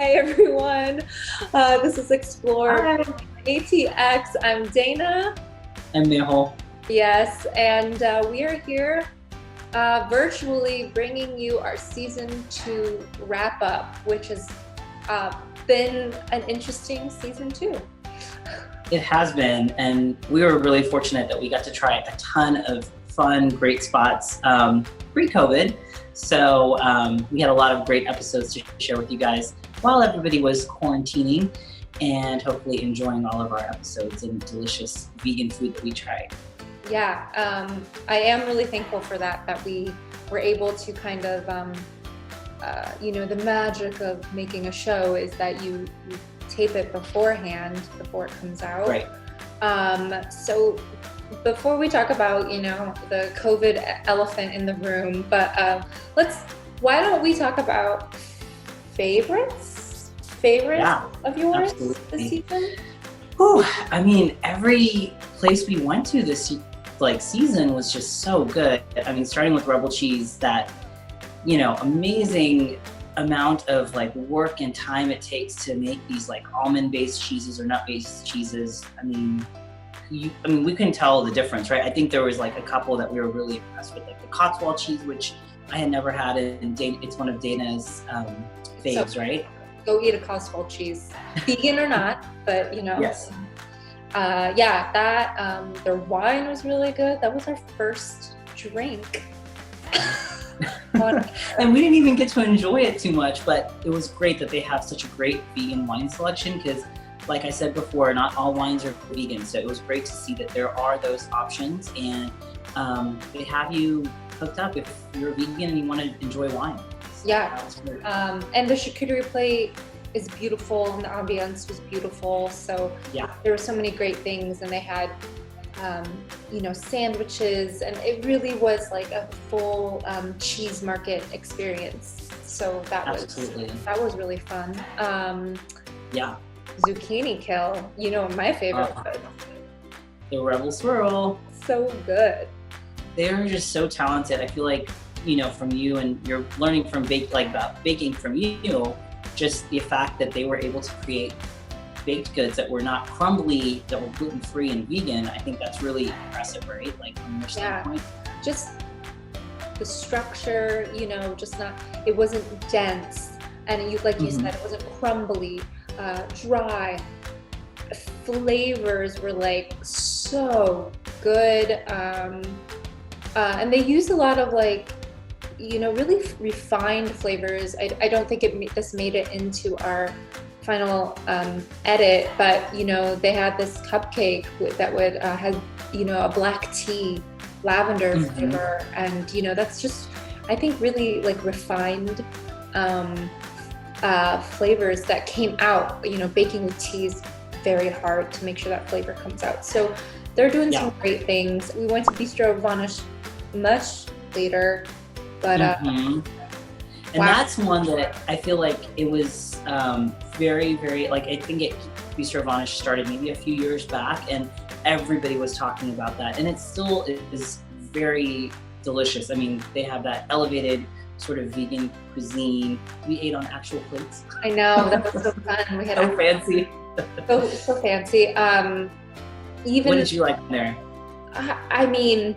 Hi everyone. This is Explore Hi, ATX. I'm Dana. I'm Mehul. Yes, and we are here virtually bringing you our season 2 wrap up, which has been an interesting season 2. It has been, and we were really fortunate that we got to try a ton of fun, great spots pre-COVID. So we had a lot of great episodes to share with you guys while everybody was quarantining and hopefully enjoying all of our episodes and delicious vegan food that we tried. Yeah, I am really thankful for that we were able to kind of, the magic of making a show is that you tape it beforehand before it comes out. Right. So before we talk about, the COVID elephant in the room, but why don't we talk about favorites of yours this season? Whew, I mean, every place we went to this season was just so good. I mean, starting with Rebel Cheese, that, amazing amount of work and time it takes to make these almond-based cheeses or nut-based cheeses. I mean, we couldn't tell the difference, right? I think there was a couple that we were really impressed with, like the Cotswold cheese, which I had never had, and it's one of Dana's faves, So, right? Go eat a Cotswold cheese, vegan or not, but Yes. Their wine was really good. That was our first drink. And we didn't even get to enjoy it too much, but it was great that they have such a great vegan wine selection because, like I said before, not all wines are vegan. So it was great to see that there are those options, and they have you hooked up if you're vegan and you want to enjoy wine. So Yeah. that was great. And the charcuterie plate is beautiful, and the ambiance was beautiful. So Yeah. there were so many great things, and they had, sandwiches, and it really was like a full cheese market experience. So Absolutely. that was really fun. Yeah. Zucchini Kill, my favorite food. The Rebel Swirl. So good. They're just so talented. I feel like, from you, and you're learning from baking from you, just the fact that they were able to create baked goods that were not crumbly, that were gluten-free and vegan. I think that's really impressive, right? From your standpoint. Just the structure, it wasn't dense, and you said, it wasn't crumbly, dry. Flavors were so good, and they used a lot of really refined flavors. I don't think this made it into our final edit, but they had this cupcake that would have a black tea lavender flavor, and that's just, I think, really refined flavors that came out. Baking with tea is very hard to make sure that flavor comes out, so they're doing some great things. We went to Bistro Vonish much later, but And that's one that I feel like it was very, very, I think Bistro Vonish started maybe a few years back, and everybody was talking about that, and it still is very delicious. I mean, they have that elevated sort of vegan cuisine. We ate on actual plates. I know, that was so fun. We had So fancy. so fancy. Even What did you like there? I mean,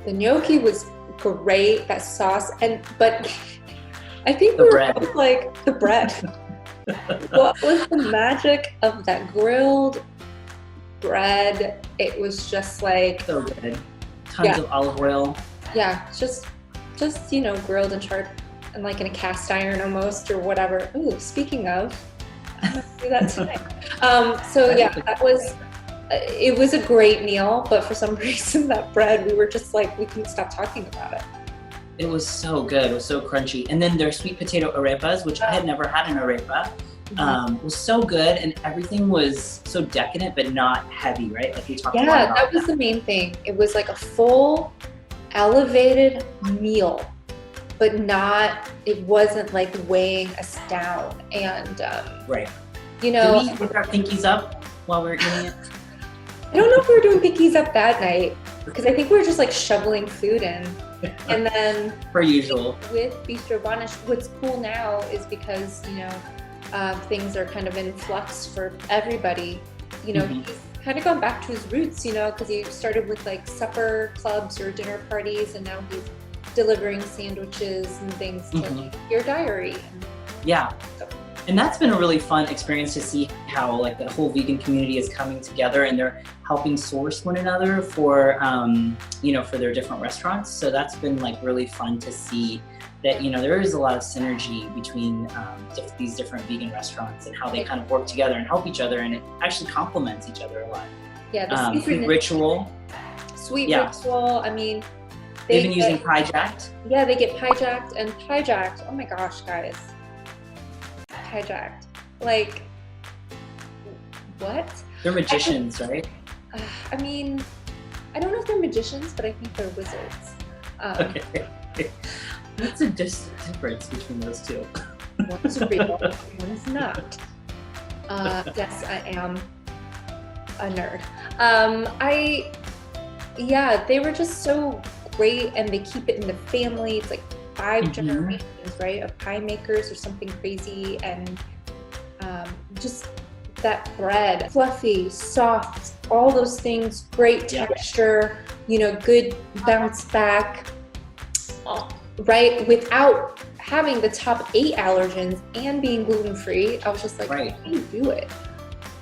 the gnocchi was great, that sauce, but I think The we were bread. both the bread. What was the magic of that grilled bread? It was just So good. Tons of olive oil. just grilled and charred, and in a cast iron almost, or whatever. Ooh, speaking of, I'm gonna do that tonight. It was a great meal, but for some reason that bread, we were just we couldn't stop talking about it. It was so good. It was so crunchy. And then their sweet potato arepas, which I had never had an arepa, was so good, and everything was so decadent but not heavy, right? We talked about That was the main thing. It was a full, elevated meal, but it wasn't weighing us down. And right. Did we eat with our pinkies up while we were eating it? I don't know if we were doing pinkies up that night. because I think we're just like shoveling food in. And then Per usual. with Bistro Vonish, what's cool now is because, things are kind of in flux for everybody. He's kind of gone back to his roots, because he started with like supper clubs or dinner parties, and now he's delivering sandwiches and things to like, your diary. Yeah. And that's been a really fun experience to see how like the whole vegan community is coming together, and they're helping source one another for, for their different restaurants. So that's been like really fun to see that, there is a lot of synergy between these different vegan restaurants and how they kind of work together and help each other, and it actually complements each other a lot. Yeah, the Sweet Ritual. Sweet Ritual, I mean, they've been using Hijacked. Yeah, they get Hijacked, and Hijacked, oh my gosh, guys. Hijacked. Like, what? They're magicians, right? I mean, I don't know if they're magicians, but I think they're wizards. Okay. What's the difference between those two? One's real, one's not. Yes, I am a nerd. They were just so great, and they keep it in the family. It's like 5 generations, right, of pie makers or something crazy, and just that bread, fluffy, soft, all those things, great texture, good bounce back, right, without having the top 8 allergens and being gluten-free. I was just like, how do you do it?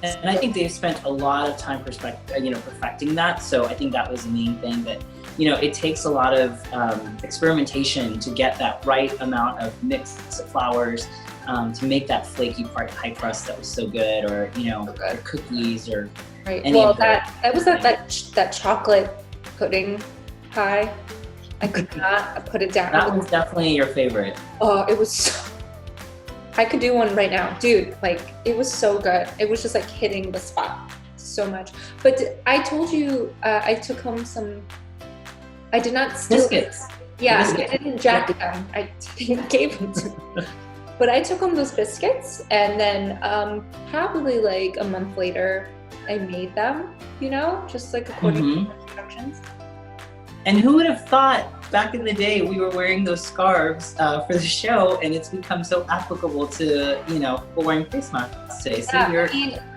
And I think they've spent a lot of time perfecting that. So I think that was the main thing, that it takes a lot of experimentation to get that right amount of mix of flours to make that flaky pie crust that was so good, or or cookies, or any of that was that chocolate pudding pie. I could not put it down. That was definitely your favorite. Oh, it was so, I could do one right now, dude. Like, it was so good. It was just like hitting the spot so much. But I told you I took home some. I did not steal biscuits. Yeah, I didn't jack them. I gave them to me. But I took home those biscuits, and then probably like a month later, I made them. Just like according to the instructions. And who would have thought back in the day we were wearing those scarves for the show, and it's become so applicable to, we're wearing face masks today. So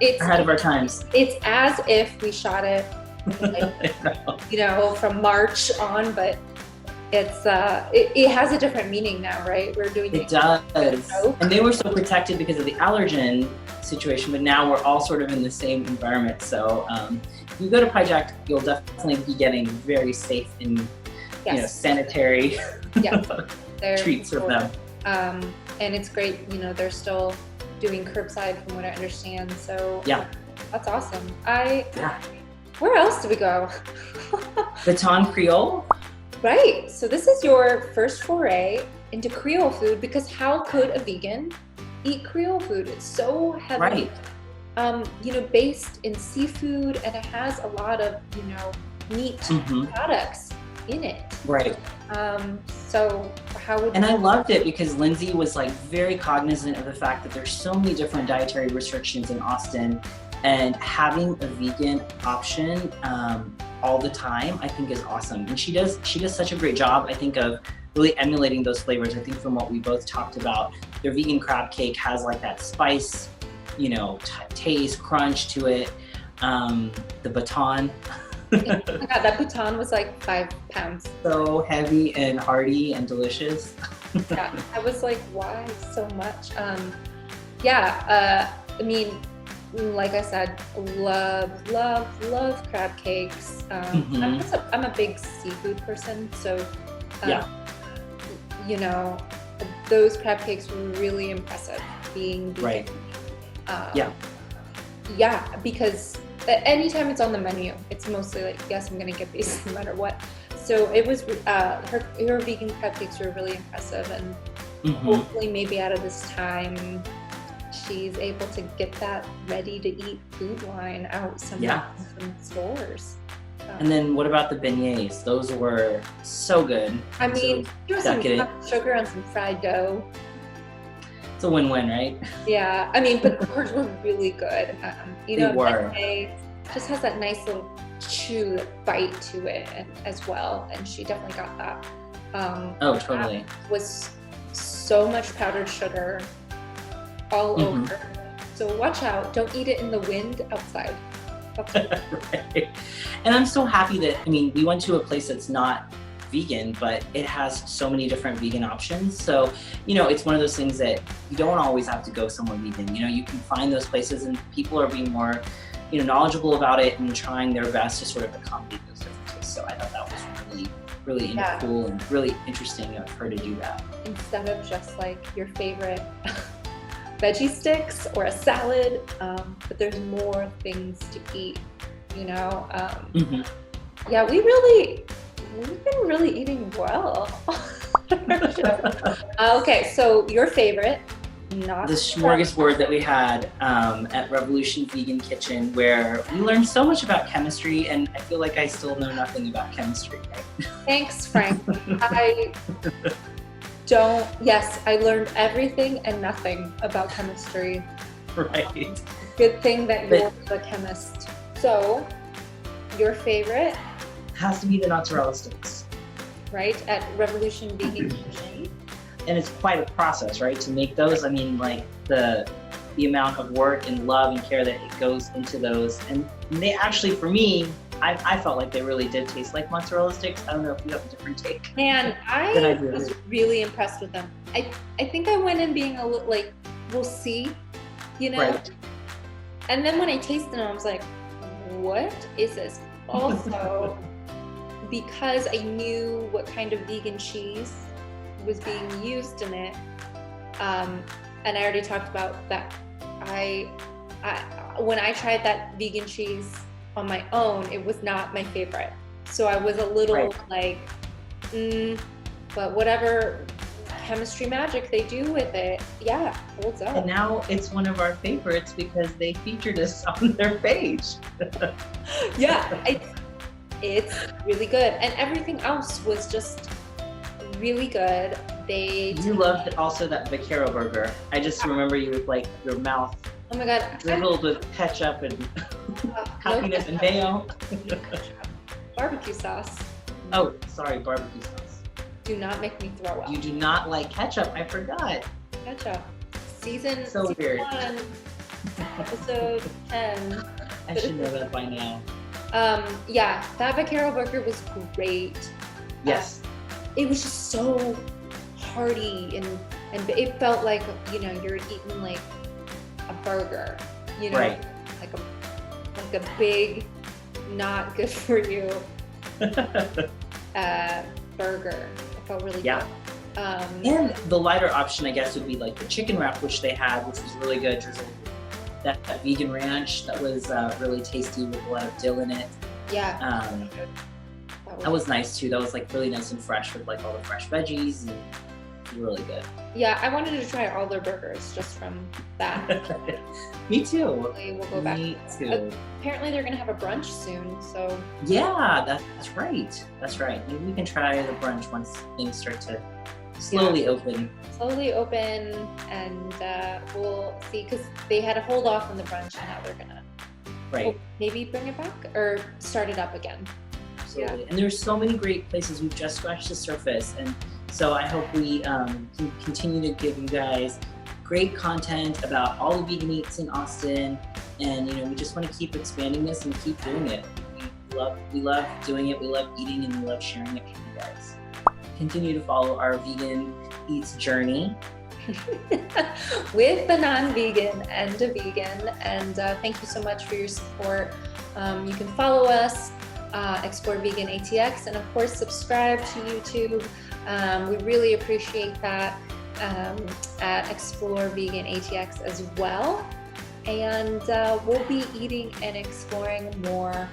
it's ahead of our times. It's as if we shot it, from March on, but it's it has a different meaning now, right? We're doing it does. And they were so protected because of the allergen situation, but now we're all sort of in the same environment. So if you go to Hijack, you'll definitely be getting very safe and sanitary treats from them. And it's great, they're still doing curbside from what I understand. So that's awesome. Where else do we go? Baton Creole. Right. So this is your first foray into Creole food, because how could a vegan eat Creole food? It's so heavily, based in seafood, and it has a lot of, meat products in it. Right. So how would? And I loved it because Lindsay was like very cognizant of the fact that there's so many different dietary restrictions in Austin, and having a vegan option all the time, I think, is awesome. And she does such a great job, I think, of really emulating those flavors. I think from what we both talked about, their vegan crab cake has like that spice, taste, crunch to it. The baton. Yeah, that baton was like 5 pounds. So heavy and hearty and delicious. Yeah, I was like, why so much? I mean, like I said, love crab cakes. I'm a big seafood person, so those crab cakes were really impressive, being vegan. Right. Because anytime it's on the menu, it's mostly like, yes, I'm gonna get these no matter what. So it was her vegan crab cakes were really impressive, and hopefully maybe out of this time she's able to get that ready to eat food line out some stores. And then what about the beignets? Those were so good. I mean, there was some sugar on some fried dough. It's a win-win, right? Yeah, I mean, but hers were really good. They were. Beignet just has that nice little chew, bite to it as well. And she definitely got that. Oh, totally. That was so much powdered sugar all over. So watch out. Don't eat it in the wind outside. Right. And I'm so happy that, I mean, we went to a place that's not vegan, but it has so many different vegan options. So, you know, it's one of those things that you don't always have to go somewhere vegan. You know, you can find those places and people are being more, you know, knowledgeable about it and trying their best to sort of accommodate those differences. So I thought that was really cool and really interesting of her to do that. Instead of just like your favorite veggie sticks or a salad, but there's more things to eat, you know. Yeah, we've been really eating well. Okay, so your favorite, not the smorgasbord that we had at Revolution Vegan Kitchen, where we learned so much about chemistry, and I feel like I still know nothing about chemistry. Right? Thanks, Frank. Yes, I learned everything and nothing about chemistry. Right. Good thing that you're the chemist. So, your favorite? Has to be the mozzarella sticks. Right, at Revolution Vegan Kitchen. And it's quite a process, right, to make those. I mean, like the amount of work and love and care that it goes into those. And they actually, for me, I felt like they really did taste like mozzarella sticks. I don't know if you have a different take. Man, I was really impressed with them. I think I went in being a little like, we'll see, you know? Right. And then when I tasted them, I was like, what is this? Also, because I knew what kind of vegan cheese was being used in it, and I already talked about that, when I tried that vegan cheese on my own, it was not my favorite. So I was a little like, but whatever chemistry magic they do with it, yeah, holds up. And now it's one of our favorites because they featured us on their page. Yeah, it's really good. And everything else was just really good. You loved also that vaquero burger. I just remember you with like your mouth oh my god, dribbled with ketchup and happiness and mayo. Barbecue sauce. Oh, sorry, barbecue sauce. Do not make me throw up. You do not like ketchup, I forgot. Ketchup. Season weird. 1, episode 10. I should know that by now. Yeah, that vaquero burger was great. Yes. It was just so hearty and it felt like, you know, you're eating like a burger, you know, right. like a big, not good for you burger. It felt really good. And the lighter option, I guess, would be like the chicken wrap, which they had, which was really good. Drizzled that vegan ranch that was really tasty with a lot of dill in it. Yeah. That was nice too. That was like really nice and fresh with like all the fresh veggies and really good. Yeah, I wanted to try all their burgers just from that. Me too. We'll go back. Me too. Apparently they're gonna have a brunch soon, so. Yeah, that's right. That's right. Maybe we can try the brunch once things start to slowly open. Slowly open, and we'll see, because they had to hold off on the brunch, and now they're gonna maybe bring it back or start it up again. Absolutely. Yeah. And there's so many great places. We've just scratched the surface, and so I hope we can continue to give you guys great content about all the vegan eats in Austin, and you know, we just want to keep expanding this and keep doing it. We love doing it. We love eating, and we love sharing it with you guys. Continue to follow our vegan eats journey with the non-vegan and a vegan, and thank you so much for your support. You can follow us, Explore Vegan ATX, and of course subscribe to YouTube. We really appreciate that, at Explore Vegan ATX as well. And we'll be eating and exploring more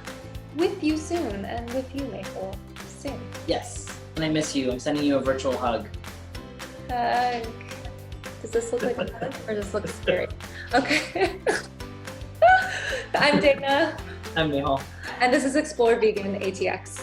with you soon, and with you, Mehul, soon. Yes, and I miss you. I'm sending you a virtual hug. Hug. Does this look like a hug, or does this look scary? Okay. I'm Dana. I'm Mehul. And this is Explore Vegan ATX.